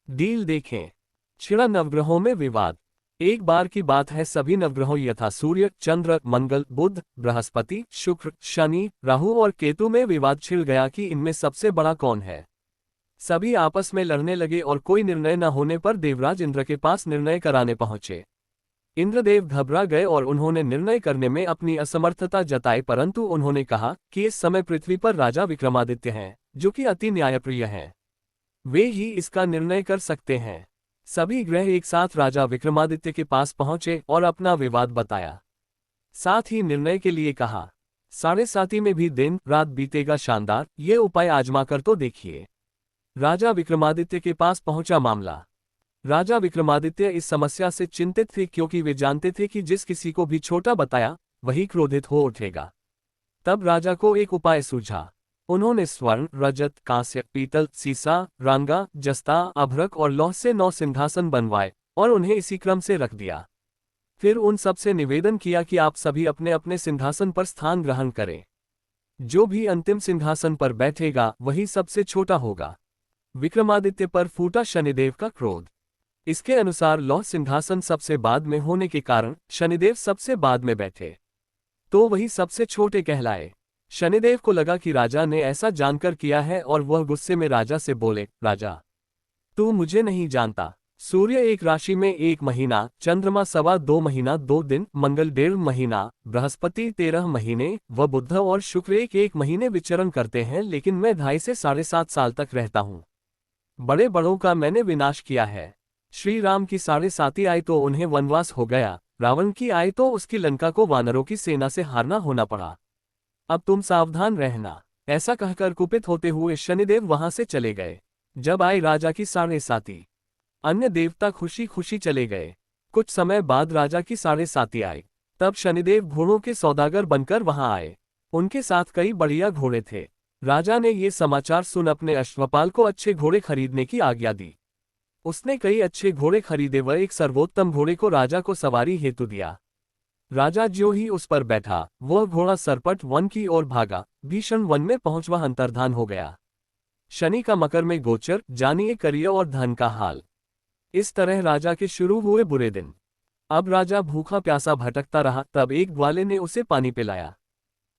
Deal देखें। 6 नवग्रहों में विवाद। एक बार की बात है, सभी नवग्रहों यथा सूर्य, चंद्र, मंगल, बुध, बृहस्पति, शुक्र, शनि, राहु और केतु में विवाद छिड़ गया कि इनमें सबसे बड़ा कौन है। सभी आपस में लड़ने लगे और कोई निर्णय न होने पर देवराज इंद्र के पास निर्णय कराने पहुंचे। इंद्रदेव घबरा गए और उन्होंने निर्णय करने में अपनी असमर्थता जताई, परंतु उन्होंने कहा कि इस समय पृथ्वी पर राजा विक्रमादित्य हैं, जो कि अति न्यायप्रिय हैं। वे ही इसका निर्णय कर सकते हैं। सभी ग्रह एक साथ राजा विक्रमादित्य के पास पहुंचे और अपना विवाद बताया, साथ ही निर्णय के लिए कहा। 7:30 में भी दिन रात बीतेगा शानदार, ये उपाय आजमा कर तो देखिए। राजा विक्रमादित्य के पास पहुंचा मामला। राजा विक्रमादित्य इस समस्या से चिंतित थे, क्योंकि वे जानते थे कि जिस किसी को भी छोटा बताया वही क्रोधित हो उठेगा। तब राजा को एक उपाय सूझा। उन्होंने स्वर्ण, रजत, कांस्य, पीतल, सीसा, रांगा, जस्ता, अभ्रक और लौह से 9 सिंहासन बनवाए और उन्हें इसी क्रम से रख दिया। फिर उन सब से निवेदन किया कि आप सभी अपने अपने सिंहासन पर स्थान ग्रहण करें। जो भी अंतिम सिंहासन पर बैठेगा वही सबसे छोटा होगा। विक्रमादित्य पर फूटा शनिदेव का क्रोध। इसके अनुसार लौह सिंहासन सबसे बाद में होने के कारण शनिदेव सबसे बाद में बैठे, तो वही सबसे छोटे कहलाए। शनिदेव को लगा कि राजा ने ऐसा जानकर किया है और वह गुस्से में राजा से बोले, राजा, तू मुझे नहीं जानता। सूर्य 1 राशि में 1 महीना, चंद्रमा 2.25 महीना 2 दिन, मंगल 1.5 महीना, बृहस्पति 13 महीने व बुध और शुक्र 1 महीने विचरण करते हैं, लेकिन मैं 2.5 से 7.5 साल तक रहता हूँ। बड़े बड़ों का मैंने विनाश किया है। श्री राम की 7.5 आई तो उन्हें वनवास हो गया, रावण की आई तो उसकी लंका को वानरों की सेना से हारना होना पड़ा। अब तुम सावधान रहना। ऐसा कहकर कुपित होते हुए शनिदेव वहां से चले गए। जब आई राजा की 7.5, अन्य देवता खुशी खुशी चले गए। कुछ समय बाद राजा की 7.5 आई। तब शनिदेव घोड़ों के सौदागर बनकर वहां आए। उनके साथ कई बढ़िया घोड़े थे। राजा ने ये समाचार सुन अपने अश्वपाल को अच्छे घोड़े खरीदने की आज्ञा दी। उसने कई अच्छे घोड़े खरीदे व एक सर्वोत्तम घोड़े को राजा को सवारी हेतु दिया। राजा ज्यों ही उस पर बैठा, वह घोड़ा सरपट वन की ओर भागा। भीषण वन में पहुंच वह अंतर्धान हो गया। शनि का मकर में गोचर, जानिए करियर और धन का हाल। इस तरह राजा के शुरू हुए बुरे दिन। अब राजा भूखा प्यासा भटकता रहा, तब एक ग्वाले ने उसे पानी पिलाया।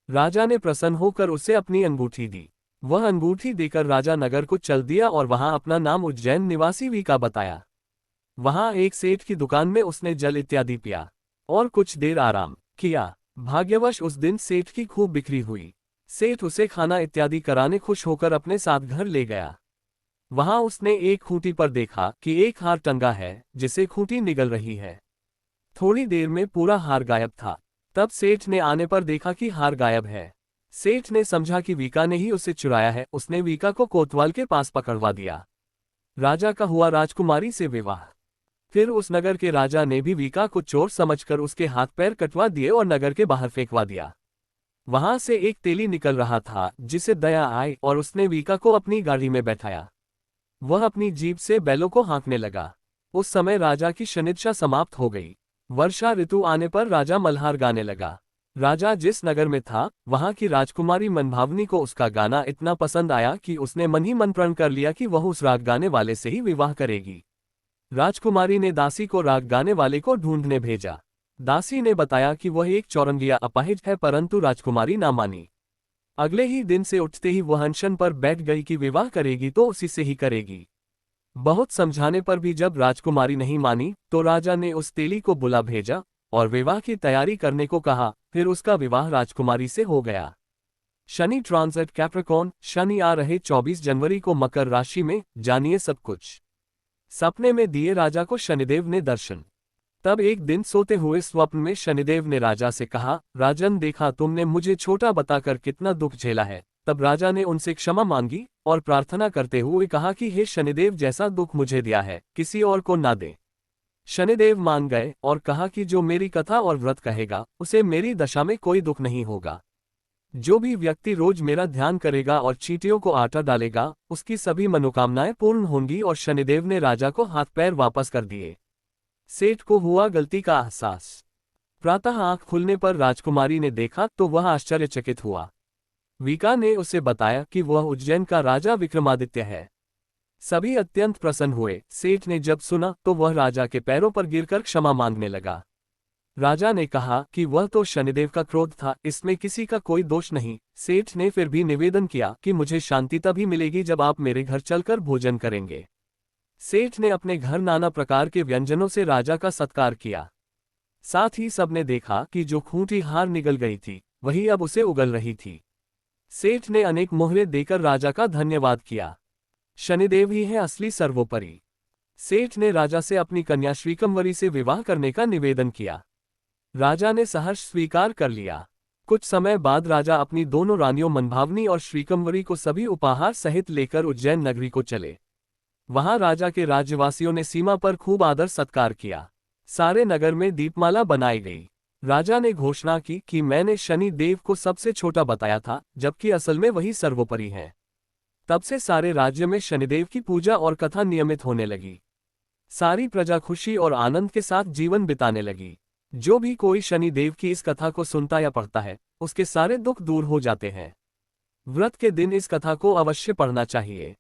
राजा ने प्रसन्न होकर उसे अपनी अंगूठी दी। वह अंगूठी देकर राजा नगर को चल दिया और वहां अपना नाम उज्जैन निवासी वीका बताया। वहां एक सेठ की दुकान में उसने जल इत्यादि पिया और कुछ देर आराम किया। भाग्यवश उस दिन सेठ की खूब बिक्री हुई। सेठ उसे खाना इत्यादि कराने खुश होकर अपने साथ घर ले गया। वहां उसने एक खूंटी पर देखा कि एक हार टंगा है, जिसे खूंटी निगल रही है। थोड़ी देर में पूरा हार गायब था। तब सेठ ने आने पर देखा कि हार गायब है। सेठ ने समझा कि वीका ने ही उसे चुराया है। उसने वीका को कोतवाल के पास पकड़वा दिया। राजा का हुआ राजकुमारी से विवाह। फिर उस नगर के राजा ने भी वीका को चोर समझकर उसके हाथ पैर कटवा दिए और नगर के बाहर फेंकवा दिया। वहां से एक तेली निकल रहा था, जिसे दया आई और उसने वीका को अपनी गाड़ी में बैठाया। वह अपनी जीभ से बैलों को हाँकने लगा। उस समय राजा की शनिदशा समाप्त हो गई। वर्षा ऋतु आने पर राजा मल्हार गाने लगा। राजा जिस नगर में था, वहां की राजकुमारी मनभावनी को उसका गाना इतना पसंद आया कि उसने मन ही मन प्रण कर लिया कि वह उस राग गाने वाले से ही विवाह करेगी। राजकुमारी ने दासी को राग गाने वाले को ढूंढने भेजा। दासी ने बताया कि वह एक चौरंगिया अपाहिज है, परंतु राजकुमारी ना मानी। अगले ही दिन से उठते ही वह अनशन पर बैठ गई कि विवाह करेगी तो उसी से ही करेगी। बहुत समझाने पर भी जब राजकुमारी नहीं मानी, तो राजा ने उस तेली को बुला भेजा और विवाह की तैयारी करने को कहा। फिर उसका विवाह राजकुमारी से हो गया। Shani transit Capricorn. शनि आ रहे 24 जनवरी को मकर राशि में, जानिए सब कुछ। सपने में दिए राजा को शनिदेव ने दर्शन। तब एक दिन सोते हुए स्वप्न में शनिदेव ने राजा से कहा, राजन, देखा तुमने मुझे छोटा बताकर कितना दुख झेला है। तब राजा ने उनसे क्षमा मांगी और प्रार्थना करते हुए कहा कि हे शनिदेव, जैसा दुख मुझे दिया है किसी और को ना दे। शनिदेव मान गए और कहा कि जो मेरी कथा और व्रत कहेगा उसे मेरी दशा में कोई दुख नहीं होगा। जो भी व्यक्ति रोज मेरा ध्यान करेगा और चींटियों को आटा डालेगा, उसकी सभी मनोकामनाएं पूर्ण होंगी। और शनिदेव ने राजा को हाथ पैर वापस कर दिए। सेठ को हुआ गलती का एहसास। प्रातः आंख खुलने पर राजकुमारी ने देखा तो वह आश्चर्यचकित हुआ। वीका ने उसे बताया कि वह उज्जैन का राजा विक्रमादित्य है। सभी अत्यंत प्रसन्न हुए। सेठ ने जब सुना तो वह राजा के पैरों पर गिरकर क्षमा मांगने लगा। राजा ने कहा कि वह तो शनिदेव का क्रोध था, इसमें किसी का कोई दोष नहीं। सेठ ने फिर भी निवेदन किया कि मुझे शांति तभी मिलेगी जब आप मेरे घर चलकर भोजन करेंगे। सेठ ने अपने घर नाना प्रकार के व्यंजनों से राजा का सत्कार किया। साथ ही सबने देखा कि जो खूंटी हार निगल गई थी वही अब उसे उगल रही थी। सेठ ने अनेक मोहरे देकर राजा का धन्यवाद किया। शनिदेव ही है असली सर्वोपरि। सेठ ने राजा से अपनी कन्या श्रीकंवरी से विवाह करने का निवेदन किया। राजा ने सहर्ष स्वीकार कर लिया। कुछ समय बाद राजा अपनी दोनों रानियों मनभावनी और श्रीकंवरी को सभी उपहार सहित लेकर उज्जैन नगरी को चले। वहां राजा के राज्यवासियों ने सीमा पर खूब आदर सत्कार किया। सारे नगर में दीपमाला बनाई गई। राजा ने घोषणा की कि मैंने शनि देव को सबसे छोटा बताया था, जबकि असल में वही सर्वोपरि है। तब से सारे राज्य में शनिदेव की पूजा और कथा नियमित होने लगी। सारी प्रजा खुशी और आनंद के साथ जीवन बिताने लगी। जो भी कोई शनि देव की इस कथा को सुनता या पढ़ता है, उसके सारे दुख दूर हो जाते हैं। व्रत के दिन इस कथा को अवश्य पढ़ना चाहिए।